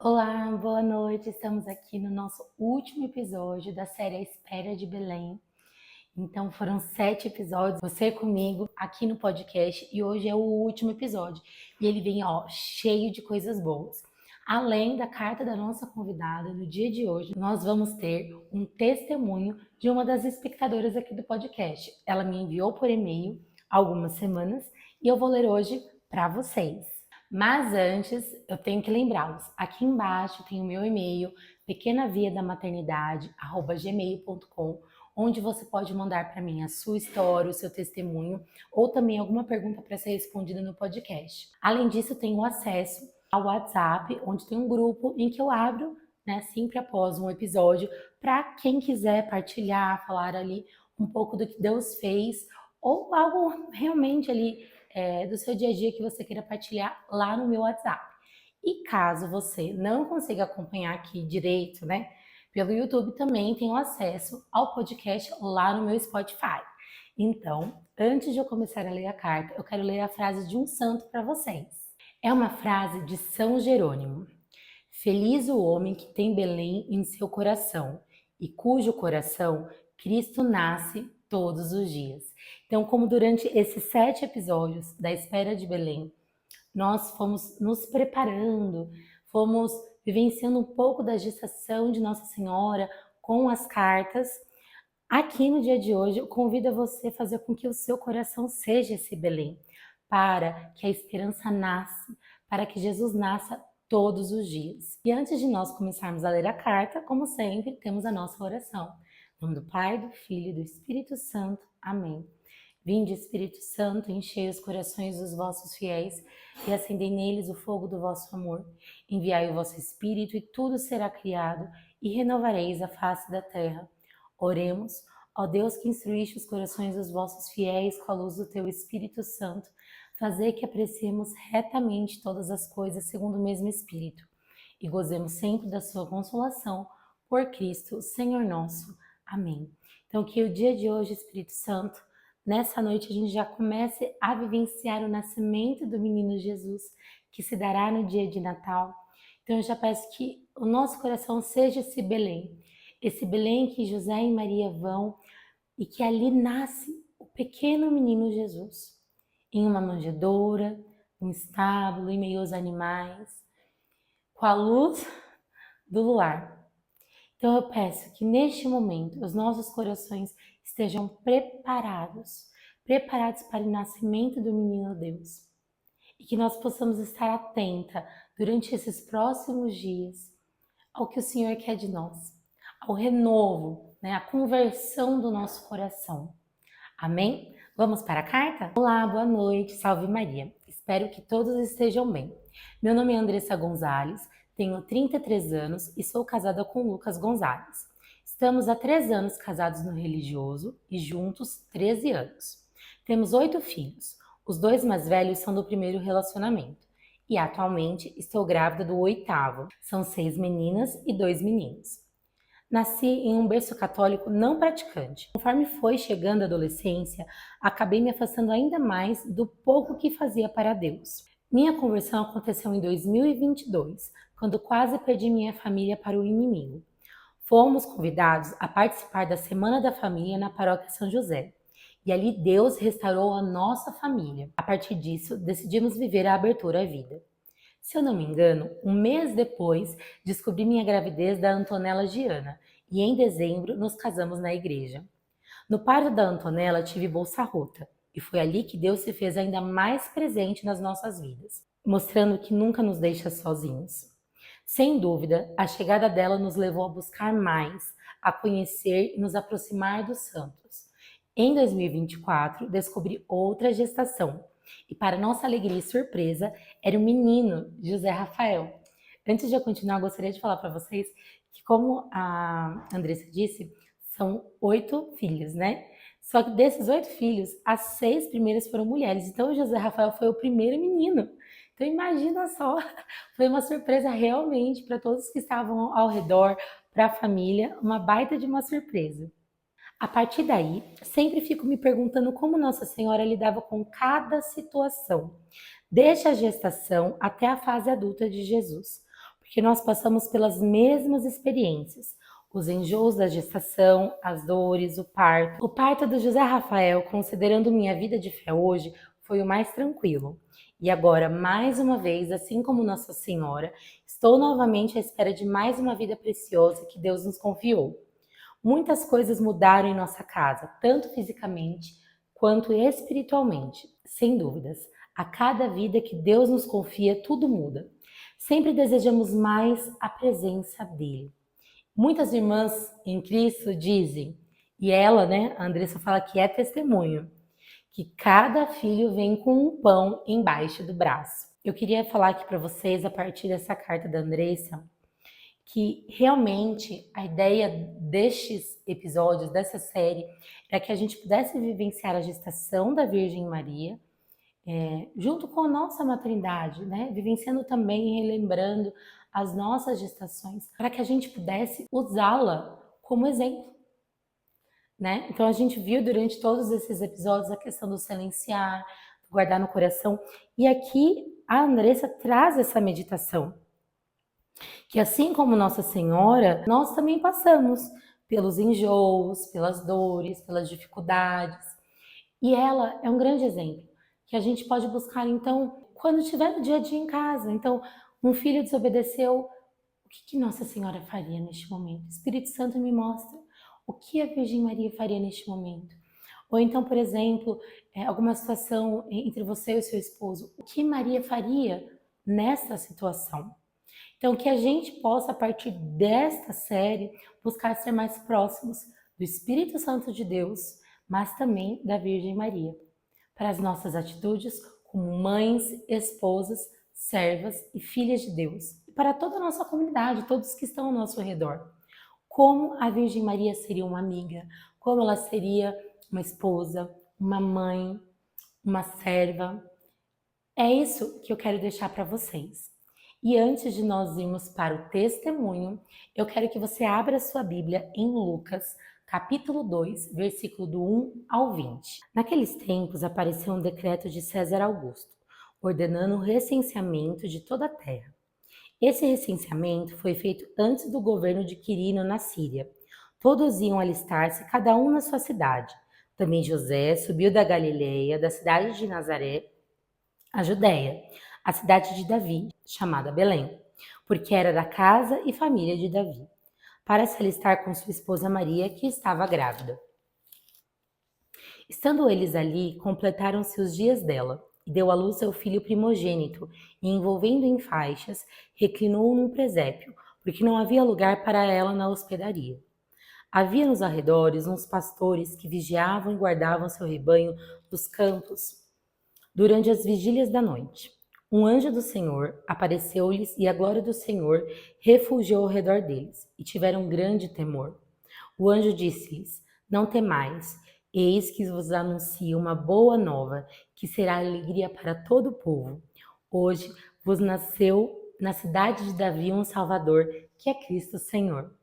Olá, boa noite. Estamos aqui no nosso último episódio da série A Espera de Belém. Então foram 7 episódios, você comigo aqui no podcast, e hoje é o último episódio. E ele vem, cheio de coisas boas. Além da carta da nossa convidada, no dia de hoje, nós vamos ter um testemunho de uma das espectadoras aqui do podcast. Ela me enviou por e-mail há algumas semanas e eu vou ler hoje para vocês. Mas antes, eu tenho que lembrá-los. Aqui embaixo tem o meu e-mail, pequenaviadamaternidade@gmail.com, onde você pode mandar para mim a sua história, o seu testemunho, ou também alguma pergunta para ser respondida no podcast. Além disso, eu tenho acesso ao WhatsApp, onde tem um grupo em que eu abro, sempre após um episódio, para quem quiser partilhar, falar ali um pouco do que Deus fez, ou algo realmente ali do seu dia a dia que você queira partilhar lá no meu WhatsApp. E caso você não consiga acompanhar aqui direito, pelo YouTube, também tenho acesso ao podcast lá no meu Spotify. Então, antes de eu começar a ler a carta, eu quero ler a frase de um santo para vocês. É uma frase de São Jerônimo. Feliz o homem que tem Belém em seu coração e cujo coração Cristo nasce todos os dias. Então, como durante esses 7 episódios da Espera de Belém, nós fomos nos preparando, fomos vivenciando um pouco da gestação de Nossa Senhora com as cartas. Aqui no dia de hoje, eu convido a você a fazer com que o seu coração seja esse Belém, para que a esperança nasça, para que Jesus nasça todos os dias. E antes de nós começarmos a ler a carta, como sempre, temos a nossa oração. Em nome do Pai, do Filho e do Espírito Santo. Amém. Vinde, Espírito Santo, enchei os corações dos vossos fiéis e acendei neles o fogo do vosso amor. Enviai o vosso Espírito e tudo será criado e renovareis a face da terra. Oremos, ó Deus que instruíste os corações dos vossos fiéis com a luz do teu Espírito Santo, fazei que apreciemos retamente todas as coisas segundo o mesmo Espírito e gozemos sempre da sua consolação por Cristo, Senhor nosso. Amém. Então, que o dia de hoje, Espírito Santo, nessa noite a gente já comece a vivenciar o nascimento do menino Jesus, que se dará no dia de Natal. Então eu já peço que o nosso coração seja esse Belém que José e Maria vão e que ali nasce o pequeno menino Jesus, em uma manjedoura, um estábulo, em meio aos animais, com a luz do luar. Então eu peço que neste momento os nossos corações estejam preparados para o nascimento do menino Deus. E que nós possamos estar atenta durante esses próximos dias ao que o Senhor quer de nós, ao renovo, a conversão do nosso coração. Amém? Vamos para a carta? Olá, boa noite, salve Maria. Espero que todos estejam bem. Meu nome é Andressa Gonzalez, tenho 33 anos e sou casada com Lucas Gonzalez. Estamos há 3 anos casados no religioso e juntos 13 anos. Temos 8 filhos. Os 2 mais velhos são do primeiro relacionamento. E atualmente estou grávida do 8º. São 6 meninas e 2 meninos. Nasci em um berço católico não praticante. Conforme foi chegando a adolescência, acabei me afastando ainda mais do pouco que fazia para Deus. Minha conversão aconteceu em 2022, quando quase perdi minha família para o inimigo. Fomos convidados a participar da Semana da Família na Paróquia São José. E ali Deus restaurou a nossa família. A partir disso, decidimos viver a abertura à vida. Se eu não me engano, um mês depois, descobri minha gravidez da Antonella Giana e em dezembro nos casamos na igreja. No parto da Antonella tive bolsa rota e foi ali que Deus se fez ainda mais presente nas nossas vidas, mostrando que nunca nos deixa sozinhos. Sem dúvida, a chegada dela nos levou a buscar mais, a conhecer e nos aproximar dos santos. Em 2024, descobri outra gestação, e para nossa alegria e surpresa, era o menino José Rafael. Antes de eu continuar, gostaria de falar para vocês que, como a Andressa disse, são 8 filhos, né? Só que desses 8 filhos, as 6 primeiras foram mulheres. Então, o José Rafael foi o primeiro menino. Então, imagina só, foi uma surpresa realmente para todos que estavam ao redor, para a família, uma baita de uma surpresa. A partir daí, sempre fico me perguntando como Nossa Senhora lidava com cada situação, desde a gestação até a fase adulta de Jesus. porque nós passamos pelas mesmas experiências. Os enjoos da gestação, as dores, o parto. O parto do José Rafael, considerando minha vida de fé hoje, foi o mais tranquilo. E agora, mais uma vez, assim como Nossa Senhora, estou novamente à espera de mais uma vida preciosa que Deus nos confiou. Muitas coisas mudaram em nossa casa, tanto fisicamente quanto espiritualmente. Sem dúvidas, a cada vida que Deus nos confia, tudo muda. Sempre desejamos mais a presença dele. Muitas irmãs em Cristo dizem, e ela, né, a Andressa fala que é testemunho, que cada filho vem com um pão embaixo do braço. Eu queria falar aqui para vocês, a partir dessa carta da Andressa, que realmente a ideia destes episódios, dessa série, era que a gente pudesse vivenciar a gestação da Virgem Maria, junto com a nossa maternidade, né? Vivenciando também e relembrando as nossas gestações, para que a gente pudesse usá-la como exemplo, né? Então a gente viu durante todos esses episódios a questão do silenciar, do guardar no coração, e aqui a Andressa traz essa meditação, que assim como Nossa Senhora, nós também passamos pelos enjoos, pelas dores, pelas dificuldades. E ela é um grande exemplo que a gente pode buscar, então, quando estiver no dia a dia em casa. Então, um filho desobedeceu, o que Nossa Senhora faria neste momento? O Espírito Santo me mostra o que a Virgem Maria faria neste momento. Ou então, por exemplo, alguma situação entre você e o seu esposo, o que Maria faria nessa situação? Então, que a gente possa, a partir desta série, buscar ser mais próximos do Espírito Santo de Deus, mas também da Virgem Maria, para as nossas atitudes como mães, esposas, servas e filhas de Deus, e para toda a nossa comunidade, todos que estão ao nosso redor. Como a Virgem Maria seria uma amiga, como ela seria uma esposa, uma mãe, uma serva. É isso que eu quero deixar para vocês. E antes de nós irmos para o testemunho, eu quero que você abra sua Bíblia em Lucas, capítulo 2, versículo do 1 ao 20. Naqueles tempos apareceu um decreto de César Augusto, ordenando o recenseamento de toda a terra. Esse recenseamento foi feito antes do governo de Quirino na Síria. Todos iam alistar-se, cada um na sua cidade. Também José subiu da Galileia, da cidade de Nazaré, a Judéia, a cidade de Davi, chamada Belém, porque era da casa e família de Davi, para se alistar com sua esposa Maria, que estava grávida. Estando eles ali, completaram-se os dias dela, e deu à luz seu filho primogênito, e envolvendo em faixas, reclinou-o num presépio, porque não havia lugar para ela na hospedaria. Havia nos arredores uns pastores que vigiavam e guardavam seu rebanho dos campos durante as vigílias da noite. Um anjo do Senhor apareceu-lhes e a glória do Senhor refugiou ao redor deles, e tiveram grande temor. O anjo disse-lhes: Não temais, eis que vos anuncio uma boa nova, que será alegria para todo o povo. Hoje vos nasceu na cidade de Davi um Salvador, que é Cristo Senhor.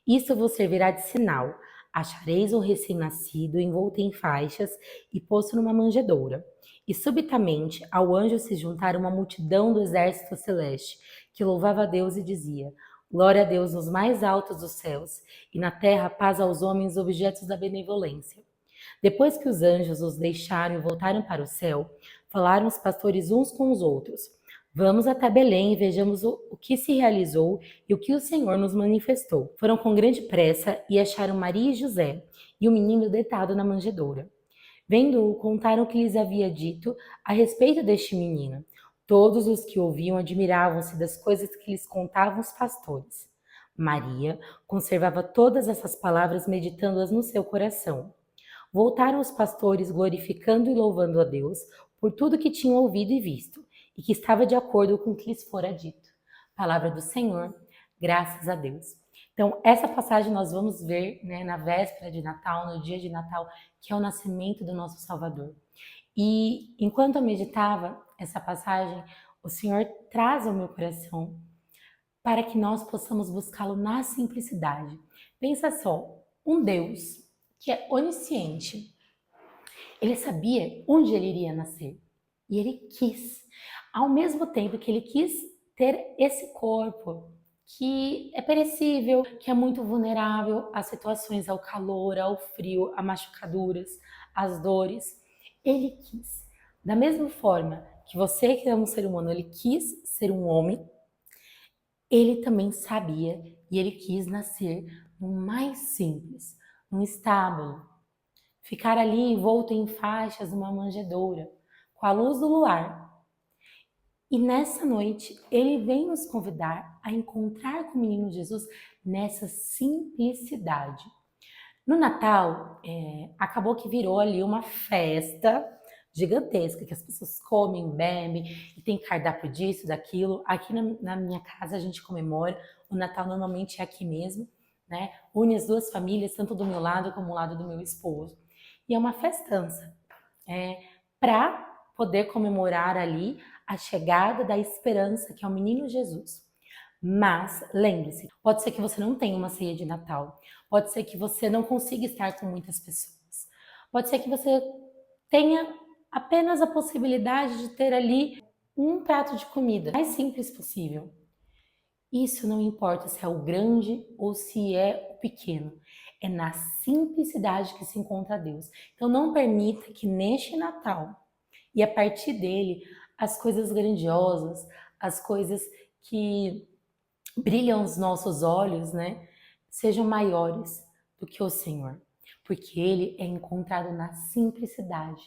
Isso vos servirá de sinal. Achareis um recém-nascido envolto em faixas e posto numa manjedoura. E subitamente ao anjo se juntara uma multidão do exército celeste, que louvava a Deus e dizia: Glória a Deus nos mais altos dos céus, e na terra paz aos homens objetos da benevolência. Depois que os anjos os deixaram e voltaram para o céu, falaram os pastores uns com os outros: Vamos até Belém e vejamos o que se realizou e o que o Senhor nos manifestou. Foram com grande pressa e acharam Maria e José, e o menino deitado na manjedoura. Vendo-o, contaram o que lhes havia dito a respeito deste menino. Todos os que ouviam admiravam-se das coisas que lhes contavam os pastores. Maria conservava todas essas palavras, meditando-as no seu coração. Voltaram os pastores, glorificando e louvando a Deus por tudo que tinham ouvido e visto, e que estava de acordo com o que lhes fora dito. Palavra do Senhor, graças a Deus. Então, essa passagem nós vamos ver, né, na véspera de Natal, no dia de Natal, que é o nascimento do nosso Salvador. E enquanto eu meditava essa passagem, o Senhor traz ao meu coração para que nós possamos buscá-lo na simplicidade. Pensa só, um Deus que é onisciente, ele sabia onde ele iria nascer e ele quis. Ao mesmo tempo que ele quis ter esse corpo que é perecível, que é muito vulnerável às situações, ao calor, ao frio, a machucaduras, às dores. Ele quis. Da mesma forma que você, que é um ser humano, ele quis ser um homem, ele também sabia e ele quis nascer no mais simples, num estábulo, ficar ali envolto em faixas numa manjedoura, com a luz do luar. E nessa noite, ele vem nos convidar a encontrar com o menino Jesus nessa simplicidade. No Natal, acabou que virou ali uma festa gigantesca, que as pessoas comem, bebem, e tem cardápio disso, daquilo. Aqui na minha casa a gente comemora, o Natal normalmente é aqui mesmo, né? Une as duas famílias, tanto do meu lado como do lado do meu esposo. E é uma festança, para poder comemorar ali a chegada da esperança, que é o menino Jesus. Mas lembre-se, pode ser que você não tenha uma ceia de Natal, pode ser que você não consiga estar com muitas pessoas, pode ser que você tenha apenas a possibilidade de ter ali um prato de comida, mais simples possível. Isso não importa se é o grande ou se é o pequeno, é na simplicidade que se encontra Deus. Então não permita que neste Natal e a partir dele as coisas grandiosas, as coisas que brilham os nossos olhos, né, sejam maiores do que o Senhor, porque Ele é encontrado na simplicidade,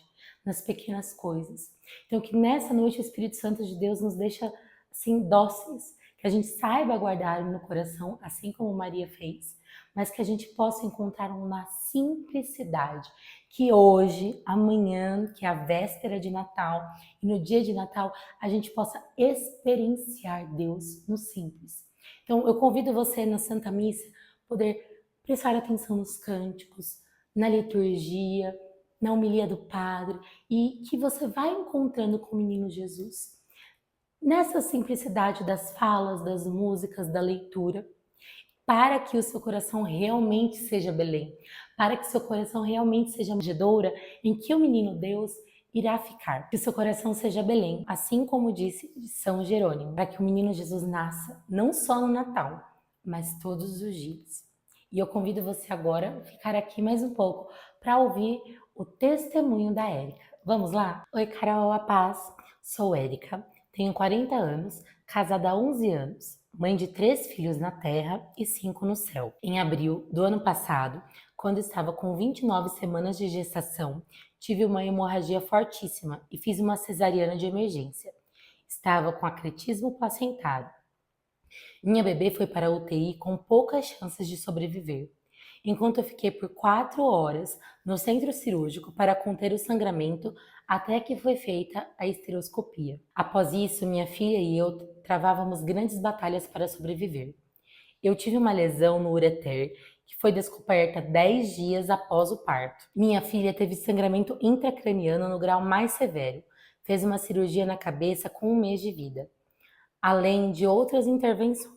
nas pequenas coisas. Então, que nessa noite o Espírito Santo de Deus nos deixa assim dóceis, que a gente saiba guardar no coração, assim como Maria fez, mas que a gente possa encontrar uma simplicidade, que hoje, amanhã, que é a véspera de Natal, e no dia de Natal, a gente possa experienciar Deus no simples. Então, eu convido você na Santa Missa poder prestar atenção nos cânticos, na liturgia, na homilia do Padre, e que você vai encontrando com o menino Jesus. Nessa simplicidade das falas, das músicas, da leitura, para que o seu coração realmente seja Belém, para que seu coração realmente seja manjedoura em que o menino Deus irá ficar. Que o seu coração seja Belém, assim como disse São Jerônimo, para que o menino Jesus nasça não só no Natal, mas todos os dias. E eu convido você agora a ficar aqui mais um pouco para ouvir o testemunho da Érica. Vamos lá? Oi, Carol, a paz. Sou Érica, tenho 40 anos, casada há 11 anos, mãe de 3 filhos na terra e 5 no céu. Em abril do ano passado, quando estava com 29 semanas de gestação, tive uma hemorragia fortíssima e fiz uma cesariana de emergência. Estava com acretismo placentário. Minha bebê foi para a UTI com poucas chances de sobreviver, enquanto eu fiquei por 4 horas no centro cirúrgico para conter o sangramento até que foi feita a esteroscopia. Após isso, minha filha e eu travávamos grandes batalhas para sobreviver. Eu tive uma lesão no ureter que foi descoberta 10 dias após o parto. Minha filha teve sangramento intracraniano no grau mais severo. Fez uma cirurgia na cabeça com 1 mês de vida, além de outras intervenções.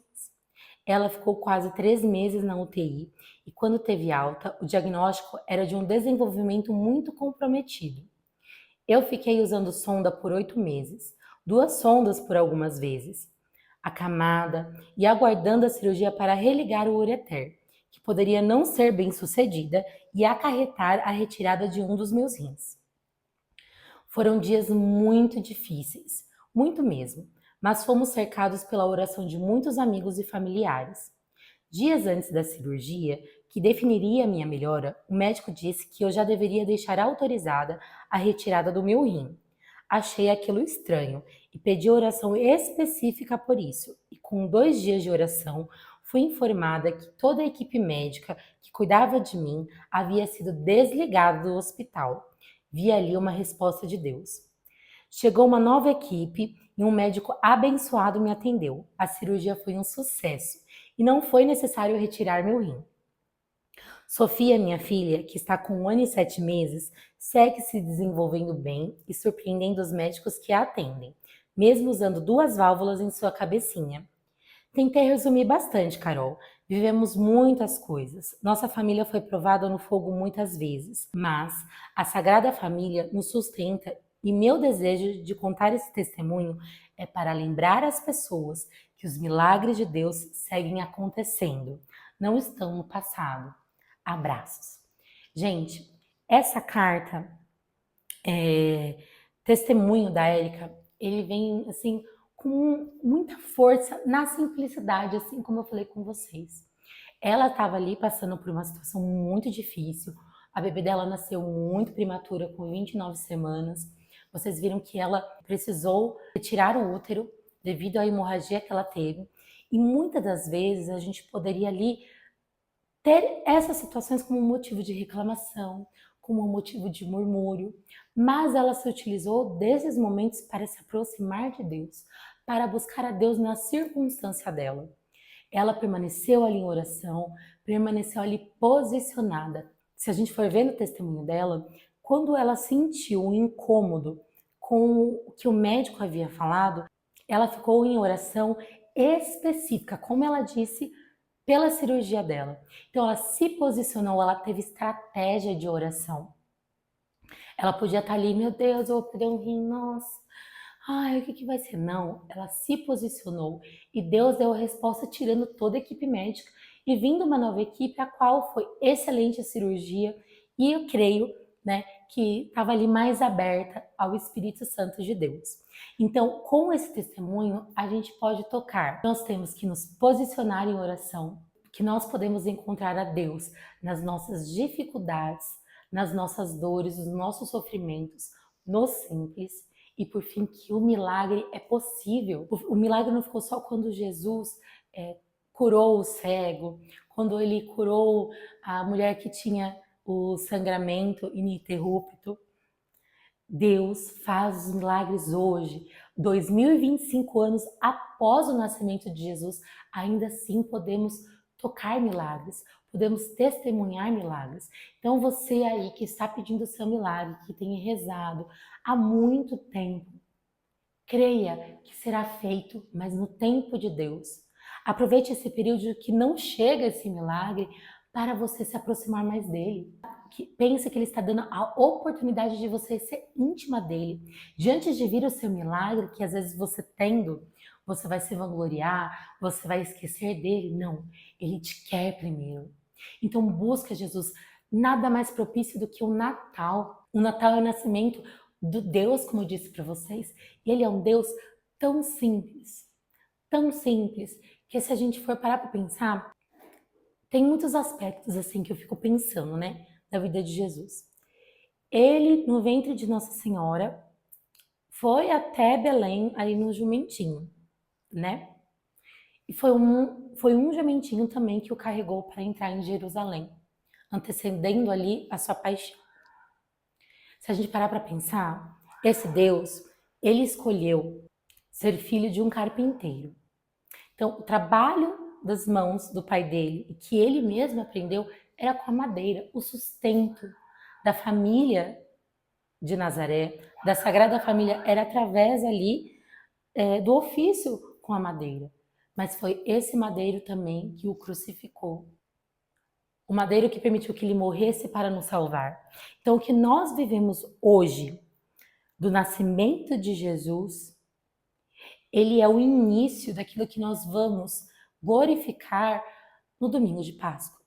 Ela ficou quase 3 meses na UTI e quando teve alta, o diagnóstico era de um desenvolvimento muito comprometido. Eu fiquei usando sonda por 8 meses, 2 sondas por algumas vezes, acamada e aguardando a cirurgia para religar o ureter, que poderia não ser bem sucedida e acarretar a retirada de um dos meus rins. Foram dias muito difíceis, muito mesmo, mas fomos cercados pela oração de muitos amigos e familiares. Dias antes da cirurgia, que definiria a minha melhora, o médico disse que eu já deveria deixar autorizada a retirada do meu rim. Achei aquilo estranho e pedi oração específica por isso. E com 2 dias de oração, fui informada que toda a equipe médica que cuidava de mim havia sido desligada do hospital. Vi ali uma resposta de Deus. Chegou uma nova equipe e um médico abençoado me atendeu. A cirurgia foi um sucesso e não foi necessário retirar meu rim. Sofia, minha filha, que está com 1 ano e 7 meses, segue se desenvolvendo bem e surpreendendo os médicos que a atendem, mesmo usando 2 válvulas em sua cabecinha. Tentei resumir bastante, Carol. Vivemos muitas coisas. Nossa família foi provada no fogo muitas vezes, mas a Sagrada Família nos sustenta E meu desejo de contar esse testemunho é para lembrar as pessoas que os milagres de Deus seguem acontecendo, não estão no passado. Abraços. Gente, essa carta, testemunho da Érica, ele vem assim com muita força na simplicidade, assim como eu falei com vocês. Ela estava ali passando por uma situação muito difícil. A bebê dela nasceu muito prematura, com 29 semanas. Vocês viram que ela precisou retirar o útero devido à hemorragia que ela teve. E muitas das vezes a gente poderia ali ter essas situações como motivo de reclamação, como motivo de murmúrio, mas ela se utilizou desses momentos para se aproximar de Deus, para buscar a Deus na circunstância dela. Ela permaneceu ali em oração, permaneceu ali posicionada. Se a gente for ver no testemunho dela, quando ela sentiu um incômodo com o que o médico havia falado, ela ficou em oração específica, como ela disse, pela cirurgia dela. Então ela se posicionou, ela teve estratégia de oração. Ela podia estar ali, meu Deus, eu vou perder um rim, nossa. Ai, o que vai ser? Não, ela se posicionou e Deus deu a resposta tirando toda a equipe médica e vindo uma nova equipe, a qual foi excelente a cirurgia e eu creio, né, que estava ali mais aberta ao Espírito Santo de Deus. Então, com esse testemunho, a gente pode tocar. Nós temos que nos posicionar em oração, que nós podemos encontrar a Deus nas nossas dificuldades, nas nossas dores, nos nossos sofrimentos, no simples. E por fim, que o milagre é possível. O milagre não ficou só quando Jesus curou o cego, quando ele curou a mulher que tinha o sangramento ininterrupto. Deus faz os milagres hoje, 2025 anos após o nascimento de Jesus, ainda assim podemos tocar milagres, podemos testemunhar milagres. Então você aí que está pedindo o seu milagre, que tem rezado há muito tempo, creia que será feito, mas no tempo de Deus. Aproveite esse período que não chega esse milagre para você se aproximar mais dele. Pense que ele está dando a oportunidade de você ser íntima dele. Diante de vir o seu milagre, que às vezes você tendo, você vai se vangloriar, você vai esquecer dele. Não, ele te quer primeiro. Então busca Jesus. Nada mais propício do que o Natal. O Natal é o nascimento do Deus, como eu disse para vocês. E ele é um Deus tão simples, que se a gente for parar para pensar, tem muitos aspectos assim que eu fico pensando, né, da vida de Jesus. Ele, no ventre de Nossa Senhora, foi até Belém, ali no jumentinho, né? E foi um jumentinho também que o carregou para entrar em Jerusalém, antecedendo ali a sua paixão. Se a gente parar para pensar, esse Deus, ele escolheu ser filho de um carpinteiro. Então, o trabalho das mãos do pai dele, e que ele mesmo aprendeu, era com a madeira. O sustento da família de Nazaré, da Sagrada Família, era através ali do ofício com a madeira. Mas foi esse madeiro também que o crucificou. O madeiro que permitiu que ele morresse para nos salvar. Então, o que nós vivemos hoje, do nascimento de Jesus, ele é o início daquilo que nós vamos glorificar no domingo de Páscoa.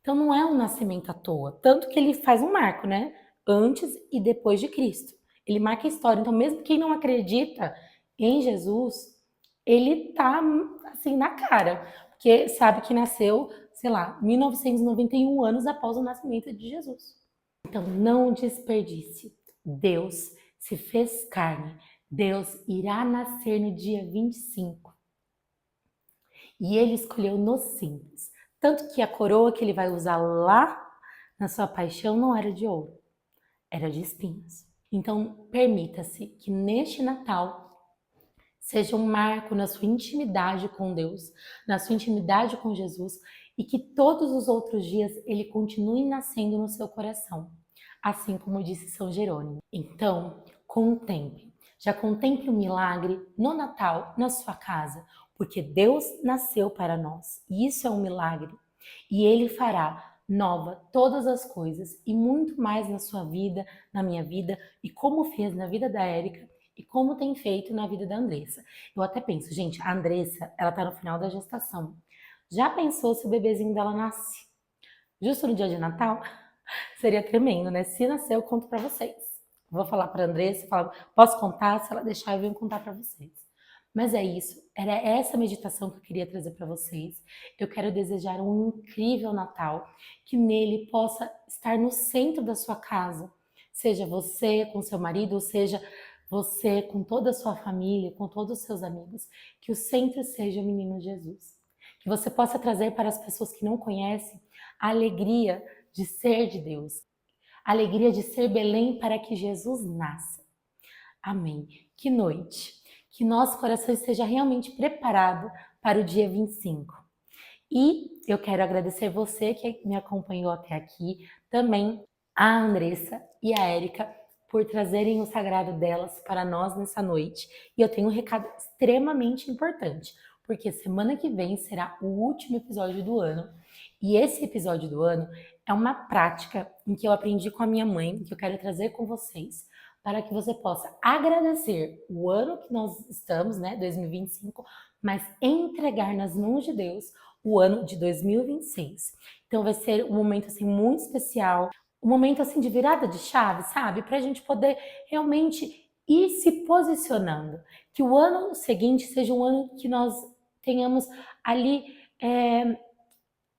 Então não é um nascimento à toa, tanto que ele faz um marco, né? Antes e depois de Cristo. Ele marca a história. Então mesmo quem não acredita em Jesus, ele tá assim na cara, porque sabe que nasceu, sei lá, 1991 anos após o nascimento de Jesus. Então não desperdice. Deus se fez carne. Deus irá nascer no dia 25. E ele escolheu no simples. Tanto que a coroa que ele vai usar lá na sua paixão não era de ouro, era de espinhos. Então, permita-se que neste Natal seja um marco na sua intimidade com Deus, na sua intimidade com Jesus, e que todos os outros dias ele continue nascendo no seu coração, assim como disse São Jerônimo. Então, contemple. Já contemple o milagre no Natal, na sua casa, porque Deus nasceu para nós, e isso é um milagre. E ele fará nova todas as coisas e muito mais na sua vida, na minha vida e como fez na vida da Érica e como tem feito na vida da Andressa. Eu até penso, gente, a Andressa, ela tá no final da gestação. Já pensou se o bebezinho dela nasce justo no dia de Natal? Seria tremendo, né? Se nascer, eu conto para vocês. Vou falar para a Andressa, posso contar? Se ela deixar, eu venho contar para vocês. Mas é isso, era essa meditação que eu queria trazer para vocês. Eu quero desejar um incrível Natal, que nele possa estar no centro da sua casa, seja você com seu marido, ou seja você com toda a sua família, com todos os seus amigos, que o centro seja o menino Jesus. Que você possa trazer para as pessoas que não conhecem a alegria de ser de Deus, a alegria de ser Belém para que Jesus nasça. Amém. Que noite. Que nosso coração esteja realmente preparado para o dia 25. E eu quero agradecer você que me acompanhou até aqui, também a Andressa e a Érica por trazerem o sagrado delas para nós nessa noite. E eu tenho um recado extremamente importante, porque semana que vem será o último episódio do ano. E esse episódio do ano é uma prática em que eu aprendi com a minha mãe, que eu quero trazer com vocês, para que você possa agradecer o ano que nós estamos, né, 2025, mas entregar nas mãos de Deus o ano de 2026. Então vai ser um momento assim muito especial, um momento assim de virada de chave, sabe? Para a gente poder realmente ir se posicionando. Que o ano seguinte seja um ano que nós tenhamos ali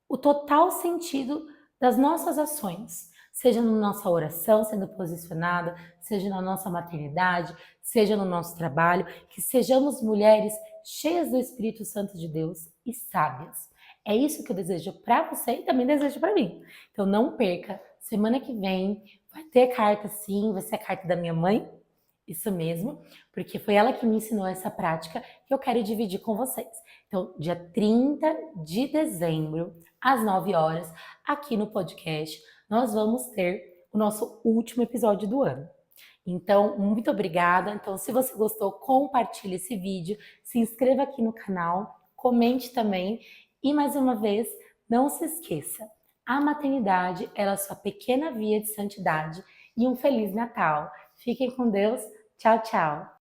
o total sentido das nossas ações, seja na nossa oração sendo posicionada, seja na nossa maternidade, seja no nosso trabalho, que sejamos mulheres cheias do Espírito Santo de Deus e sábias. É isso que eu desejo para você e também desejo para mim. Então não perca, semana que vem vai ter carta sim, vai ser a carta da minha mãe, isso mesmo, porque foi ela que me ensinou essa prática que eu quero dividir com vocês. Então, dia 30 de dezembro, às 9 horas, aqui no podcast, nós vamos ter o nosso último episódio do ano. Então, muito obrigada. Então, se você gostou, compartilhe esse vídeo, se inscreva aqui no canal, comente também e, mais uma vez, não se esqueça, a maternidade é a sua pequena via de santidade e um Feliz Natal. Fiquem com Deus. Tchau, tchau.